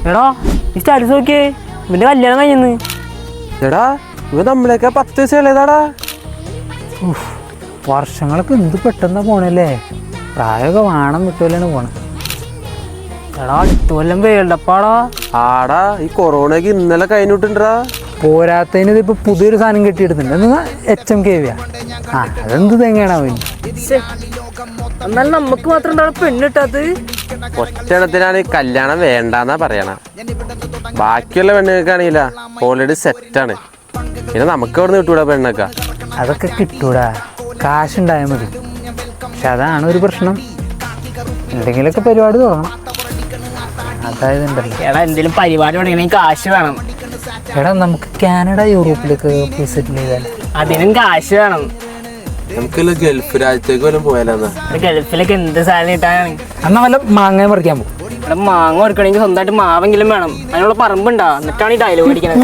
എടാ ഈ സ്റ്റാറ്റസ് നോക്കിയേ, ഇവന്റെ കല്യാണം കഴിഞ്ഞെന്ന്. എടാ ഇവ നമ്മളെയൊക്കെ 10 വയസ്സ് ഇളയതാടാ. വർഷങ്ങളൊക്കെ എന്ത് പെട്ടെന്നാ പോണല്ലേ. പ്രായമൊക്കെ വേണം വിട്ടുപോലെയാണ് പോണത്. എടാ അടുത്ത കൊല്ലം വേൾഡ് കപ്പാടാ. ആടാ ഈ കൊറോണക്ക് ഇന്നലെ കഴിഞ്ഞിട്ടുണ്ടാ. പോരാത്തതിന് ഇതിപ്പോൾ പുതിയൊരു സാധനം കെട്ടിയെടുത്തിട്ടുണ്ട്. എന്നാ HMKV. അതെന്ത് തെങ്ങയാണ് അവന്. എന്നാലും നമുക്ക് മാത്രം എന്താണ് പെണ്ണിട്ടാത്? ഒറ്റണത്തിനാണ് ഈ കല്യാണം വേണ്ടാന്നാ പറയണ. ബാക്കിയുള്ള പെണ്ണുങ്ങൾക്കാണെങ്കില ഓൾറെഡി സെറ്റാണ്. പിന്നെ നമുക്ക് അവിടെ നിന്ന് കിട്ടൂടാ പെണ്ണൊക്കെ. അതൊക്കെ കിട്ടൂടാ, കാശുണ്ടായാൽ മതി. പക്ഷെ അതാണ് ഒരു പ്രശ്നം. എന്തെങ്കിലുമൊക്കെ പരിപാടി തുടങ്ങണം. അതായത് ഉണ്ടല്ലോ, എടാ എന്തെങ്കിലും പരിപാടി തുടങ്ങണമെങ്കിൽ കാശ് വേണം. എടാ നമുക്ക് കാനഡ യൂറോപ്പിലേക്ക് പോയി സെറ്റിൽ ചെയ്താൽ അതിനും കാശ് വേണം. നമുക്കല്ല ഗൾഫ് രാജ്യത്തേക്ക് വല്ലതും പോയാലെന്നാ. ഗൾഫിലൊക്കെ എന്ത് സാധനം കിട്ടാനാണ്. എന്നാൽ വല്ല മാങ്ങ പറിക്കാൻ പോകും. ഇവിടെ മാങ്ങ കൊടുക്കണമെങ്കിൽ സ്വന്തമായിട്ട് മാവെങ്കിലും വേണം. അതിനുള്ള പറമ്പുണ്ടാ, എന്നിട്ടാണ് ഈ ഡയലോഗ് അടിക്കുന്നത്.